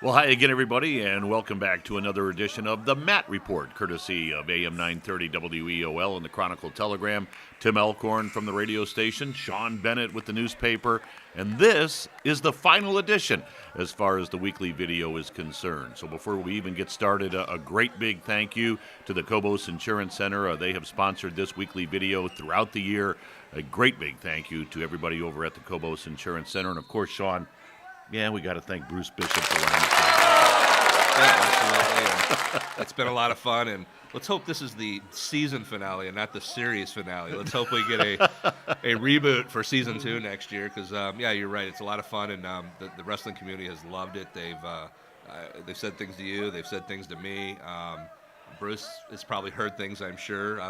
Well, hi again, everybody, and welcome back to another edition of the Matt Report, courtesy of AM 930 WEOL and the Chronicle Telegram. Tim Alcorn from the radio station, Shaun Bennett with the newspaper, and this is the final edition as far as the weekly video is concerned. So before we even get started, a great big thank you to the Cobos Insurance Center. They have sponsored this weekly video throughout the year. A great big thank you to everybody over at the Cobos Insurance Center. And, of course, Shaun, yeah, we got to thank Bruce Bishop for running the show. Yeah, absolutely. And it's been a lot of fun, and let's hope this is the season finale and not the series finale. Let's hope we get a reboot for season 2 next year because, yeah, you're right. It's a lot of fun, and the wrestling community has loved it. They've said things to you. They've said things to me. Bruce has probably heard things, I'm sure.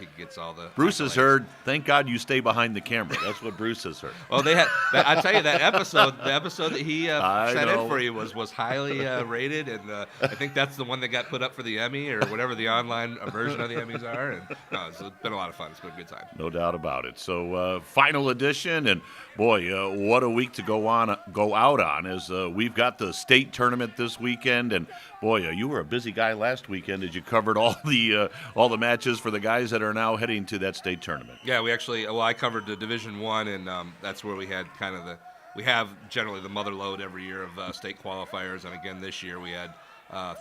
He gets all the. Bruce has heard. Thank God you stay behind the camera. That's what Bruce has heard. Well, they had. I tell you, the episode that he sent in for you was highly rated, and I think that's the one that got put up for the Emmy or whatever the online version of the Emmys are. And no, it's been a lot of fun. It's been a good time. No doubt about it. So, final edition, and boy, what a week to go out on. As we've got the state tournament this weekend, and boy, you were a busy guy last weekend as you covered all the matches for the guys that are now heading to that state tournament. Yeah, I covered the Division I, and that's where we had we have generally the mother load every year of state qualifiers, and again this year we had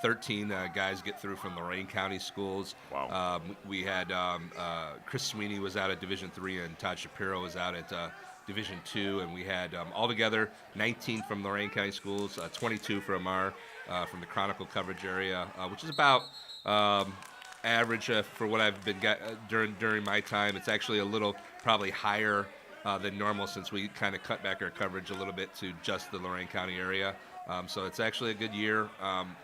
13 guys get through from Lorain County schools. Wow. We had Chris Sweeney was out at Division III, and Todd Shapiro was out at Division II, and we had altogether 19 from Lorain County schools, 22 from the Chronicle coverage area, which is about average for what I've been during my time. It's actually a little probably higher than normal since we kind of cut back our coverage a little bit to just the Lorain County area. So it's actually a good year.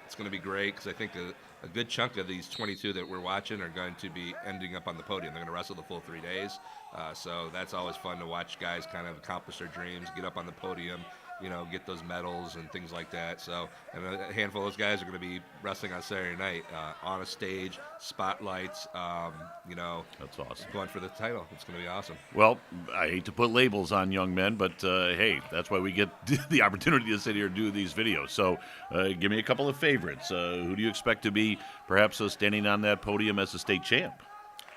It's going to be great because I think a good chunk of these 22 that we're watching are going to be ending up on the podium. They're going to wrestle the full 3 days. So that's always fun to watch guys kind of accomplish their dreams, get up on the podium, get those medals and things like that. So, and a handful of those guys are going to be wrestling on Saturday night on a stage, spotlights, That's awesome. going for the title. It's going to be awesome. Well, I hate to put labels on young men, but hey, that's why we get the opportunity to sit here and do these videos. So give me a couple of favorites. Who do you expect to be perhaps standing on that podium as a state champ?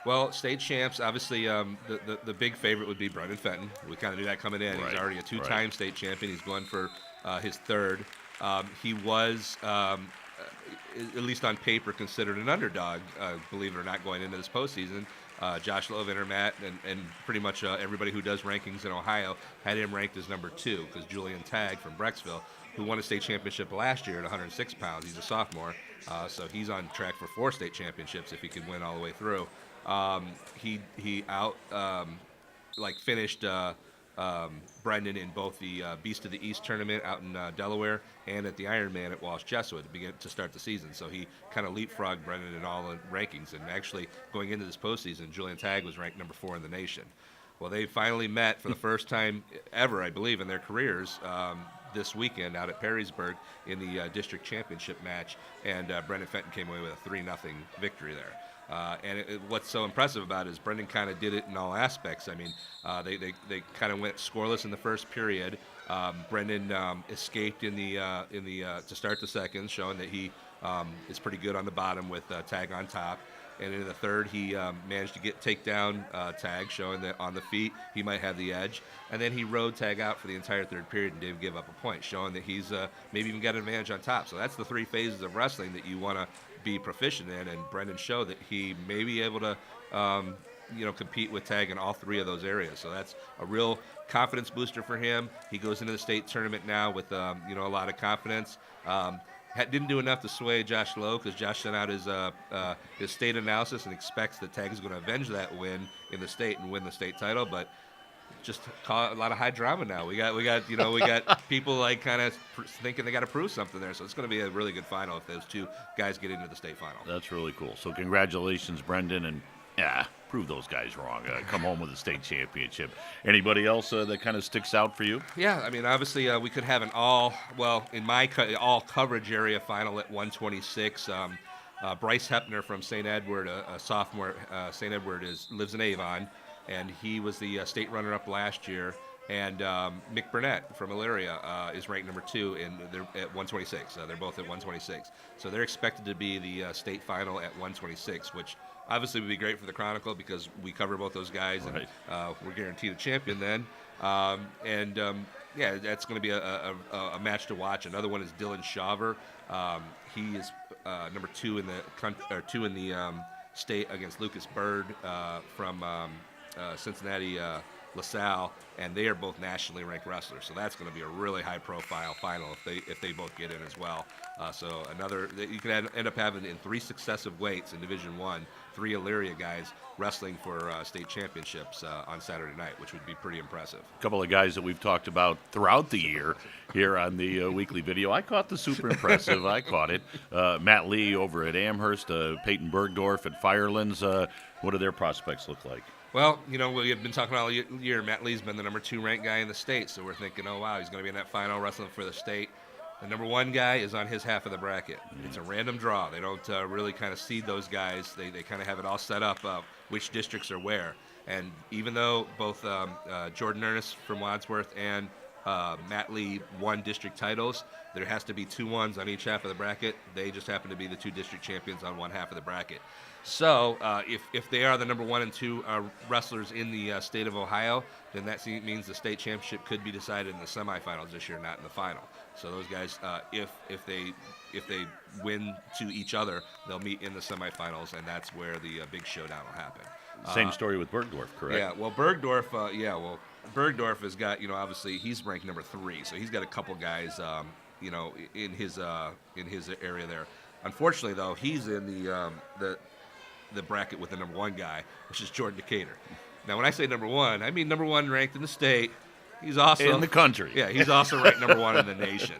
Well, state champs, obviously, the big favorite would be Brendan Fenton. We kind of knew that coming in. Right, He's already a two-time state champion. He's going for his third. He was, at least on paper, considered an underdog, believe it or not, going into this postseason. Josh Love, Intermat, and pretty much everybody who does rankings in Ohio had him ranked as number 2 because Julian Tagg from Brecksville, who won a state championship last year at 106 pounds, he's a sophomore, so he's on track for 4 state championships if he could win all the way through. He finished Brendan in both the Beast of the East tournament out in Delaware and at the Ironman at Walsh Jesuit to start the season. So he kind of leapfrogged Brendan in all the rankings. And actually going into this postseason, Julian Tagg was ranked number 4 in the nation. Well, they finally met for the first time ever, I believe, in their careers this weekend out at Perrysburg in the district championship match. And Brendan Fenton came away with a 3-0 victory there. What's so impressive about it is Brendan kind of did it in all aspects. I mean, they kind of went scoreless in the first period. Brendan escaped in the to start the second, showing that he is pretty good on the bottom with Tagg on top. And in the third, he managed to take down Tagg, showing that on the feet he might have the edge. And then he rode Tagg out for the entire third period and didn't give up a point, showing that he's maybe even got an advantage on top. So that's the 3 phases of wrestling that you want to be proficient in, and Brendan showed that he may be able to compete with Tagg in all 3 of those areas. So that's a real confidence booster for him. He goes into the state tournament now with a lot of confidence. Didn't do enough to sway Josh Lowe because Josh sent out his state analysis and expects that Tagg is going to avenge that win in the state and win the state title, but just a lot of high drama now. We got people like kind of thinking they got to prove something there. So it's going to be a really good final if those 2 guys get into the state final. That's really cool. So congratulations, Brendan, and prove those guys wrong. Come home with a state championship. Anybody else that kind of sticks out for you? Yeah, I mean, obviously we could have an all coverage area final at 126. Bryce Hepner from St. Edward, a sophomore, St. Edward lives in Avon, and he was the state runner-up last year. And Mick Burnett from Elyria is ranked number 2, and they're at 126. They're both at 126. So they're expected to be the state final at 126, which obviously would be great for the Chronicle because we cover both those guys, Right. and we're guaranteed a champion then. Yeah, that's going to be a match to watch. Another one is Dylan Shaver. He is number 2 in the state against Lucas Bird from Cincinnati. LaSalle, and they are both nationally ranked wrestlers. So that's going to be a really high-profile final if they both get in as well. So you can end up having in 3 successive weights in Division I, 3 Elyria guys wrestling for state championships on Saturday night, which would be pretty impressive. A couple of guys that we've talked about throughout the year here on the weekly video. I caught the super impressive. I caught it. Matt Lee over at Amherst, Peyton Bergdorf at Firelands. What do their prospects look like? Well, we have been talking all year. Matt Lee's been the number 2 ranked guy in the state, so we're thinking, oh, wow, he's going to be in that final wrestling for the state. The number 1 guy is on his half of the bracket. It's a random draw. They don't really kind of seed those guys. They kind of have it all set up which districts are where. And even though both Jordan Ernest from Wadsworth and Matt Lee won district titles, there has to be 2 ones on each half of the bracket. They just happen to be the 2 district champions on one half of the bracket. So if they are the number 1 and 2 wrestlers in the state of Ohio, then that means the state championship could be decided in the semifinals this year, not in the final. So those guys, if they win to each other, they'll meet in the semifinals, and that's where the big showdown will happen. Same story with Bergdorf, correct? Yeah. Well, Bergdorf. Bergdorf has got obviously he's ranked number 3, so he's got a couple guys in his area there. Unfortunately, though, he's in the bracket with the number 1 guy, which is Jordan Decatur. Now, when I say number 1, I mean number 1 ranked in the state. He's also in the country. Yeah, he's also ranked number 1 in the nation.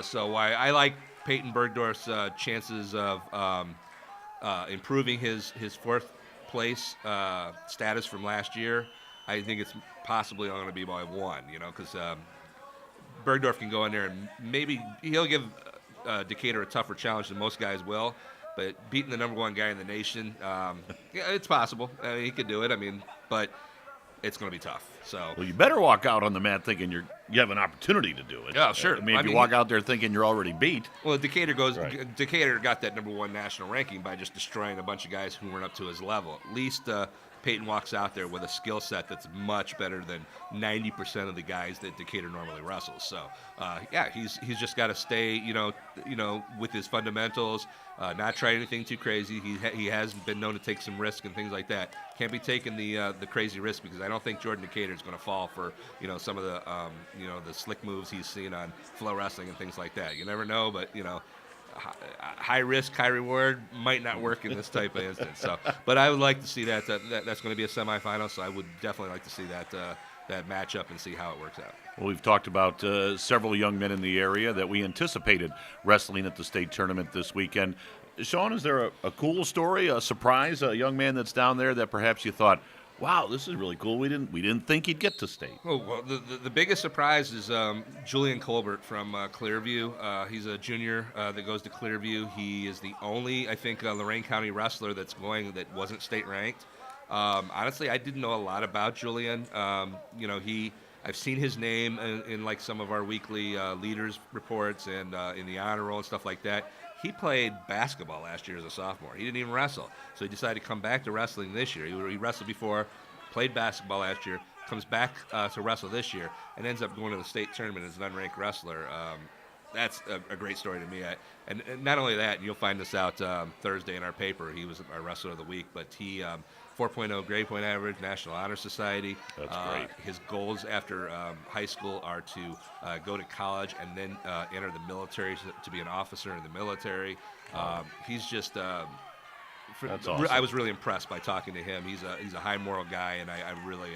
So I like Peyton Bergdorf's chances of improving his 4th place status from last year. I think it's possibly only going to be by 1, because Bergdorf can go in there and maybe he'll give Decatur a tougher challenge than most guys will. But beating the number 1 guy in the nation, yeah, it's possible. I mean, he could do it. But it's going to be tough. So, well, you better walk out on the mat thinking you have an opportunity to do it. Yeah, sure. If you walk out there thinking you're already beat. Well, Decatur Right. Decatur got that number 1 national ranking by just destroying a bunch of guys who weren't up to his level. At least Peyton walks out there with a skill set that's much better than 90% of the guys that Decatur normally wrestles. So, yeah, he's just got to stay, with his fundamentals, not try anything too crazy. He has been known to take some risk and things like that. Can't be taking the crazy risk because I don't think Jordan Decatur is going to fall for some of the the slick moves he's seen on Flow Wrestling and things like that. You never know, but high risk, high reward might not work in this type of instance. So, but I would like to see that's going to be a semifinal. So I would definitely like to see that matchup and see how it works out. Well, we've talked about several young men in the area that we anticipated wrestling at the state tournament this weekend. Shaun, is there a cool story, a surprise, a young man that's down there that perhaps you thought, wow, this is really cool. We didn't think he'd get to state. Oh, well, the biggest surprise is Julian Colbert from Clearview. He's a junior that goes to Clearview. He is the only, I think, Lorain County wrestler that wasn't state ranked. Honestly, I didn't know a lot about Julian. I've seen his name in like some of our weekly leaders reports and in the honor roll and stuff like that. He played basketball last year as a sophomore. He didn't even wrestle. So he decided to come back to wrestling this year. He wrestled before, played basketball last year, comes back to wrestle this year, and ends up going to the state tournament as an unranked wrestler. That's a great story to me. And not only that, you'll find this out Thursday in our paper. He was our wrestler of the week, but he 4.0 grade point average, National Honor Society. That's great. His goals after high school are to go to college and then enter the military to be an officer in the military. He's just That's awesome. I was really impressed by talking to him. He's a high moral guy, and I really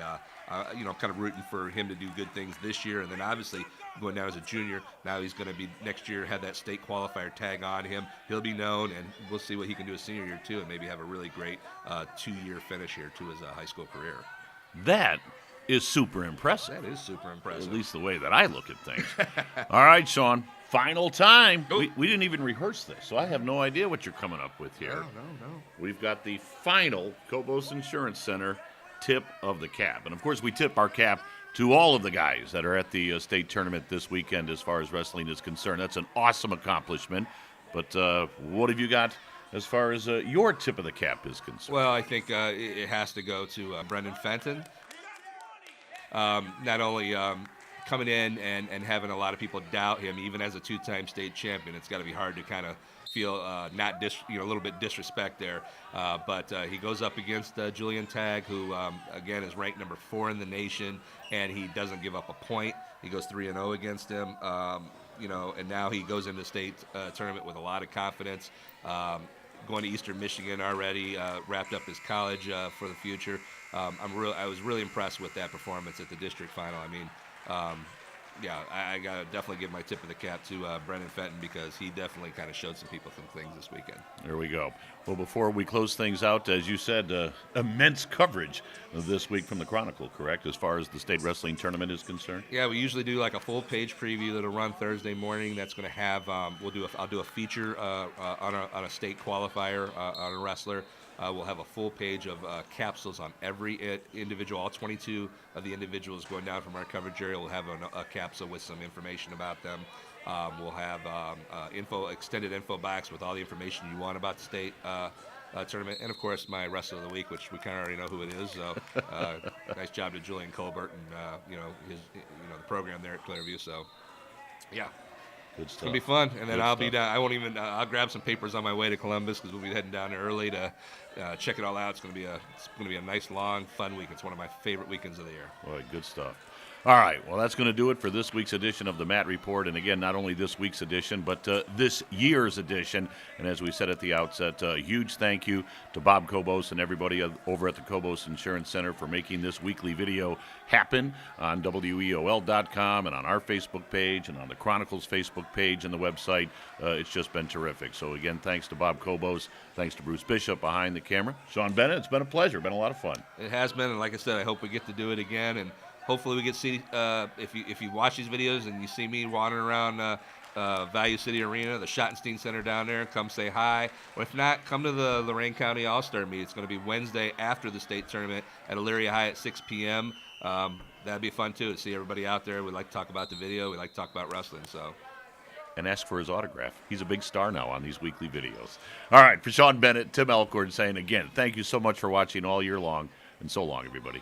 kind of rooting for him to do good things this year. And then obviously going down as a junior, now he's going to be next year have that state qualifier tag on him. He'll be known, and we'll see what he can do his senior year too, and maybe have a really great 2-year finish here to his high school career. That is super impressive. That is super impressive. At least the way that I look at things. All right, Shaun. Final time. We didn't even rehearse this, so I have no idea what you're coming up with here. No. We've got the final Cobos Insurance Center tip of the cap. And, of course, we tip our cap to all of the guys that are at the state tournament this weekend as far as wrestling is concerned. That's an awesome accomplishment. But what have you got as far as your tip of the cap is concerned? Well, I think it has to go to Brendan Fenton. Not only coming in and having a lot of people doubt him, even as a two-time state champion, it's got to be hard to kind of feel a little bit disrespect there. But he goes up against Julian Tagg, who again is ranked number 4 in the nation, and he doesn't give up a point. He goes 3-0 against him. And now he goes into state tournament with a lot of confidence. Going to Eastern Michigan already, wrapped up his college for the future. I was really impressed with that performance at the district final. I mean, I got to definitely give my tip of the cap to Brendan Fenton, because he definitely kind of showed some people some things this weekend. There we go. Well, before we close things out, as you said, immense coverage this week from the Chronicle, correct, as far as the state wrestling tournament is concerned? Yeah, we usually do like a full-page preview that'll run Thursday morning. That's going to have I'll do a feature on a state qualifier on a wrestler. We'll have a full page of capsules on every individual, all 22 of the individuals going down from our coverage area. We'll have a capsule with some information about them. We'll have extended info box with all the information you want about the state tournament, and of course my wrestler of the week, which we kind of already know who it is. So nice job to Julian Colbert and the program there at Clearview. So yeah. Good stuff. It's gonna be fun, and then I'll be down. I won't even. I'll grab some papers on my way to Columbus, because we'll be heading down there early to check it all out. It's gonna be a nice, long, fun week. It's one of my favorite weekends of the year. Boy, good stuff. All right, well, that's going to do it for this week's edition of the Matt Report. And again, not only this week's edition, but this year's edition. And as we said at the outset, a huge thank you to Bob Kobos and everybody over at the Kobos Insurance Center for making this weekly video happen on WEOL.com and on our Facebook page and on the Chronicle's Facebook page and the website. It's just been terrific. So again, thanks to Bob Kobos. Thanks to Bruce Bishop behind the camera. Shaun Bennett, it's been a pleasure. Been a lot of fun. It has been, and like I said, I hope we get to do it again. And hopefully we get to see, if you watch these videos and you see me wandering around Value City Arena, the Schottenstein Center down there, come say hi. Or if not, come to the Lorain County All-Star Meet. It's going to be Wednesday after the state tournament at Elyria High at 6 p.m. That'd be fun, too, to see everybody out there. We like to talk about the video. We like to talk about wrestling. And ask for his autograph. He's a big star now on these weekly videos. All right, for Shaun Bennett, Tim Alcorn saying again, thank you so much for watching all year long, and so long, everybody.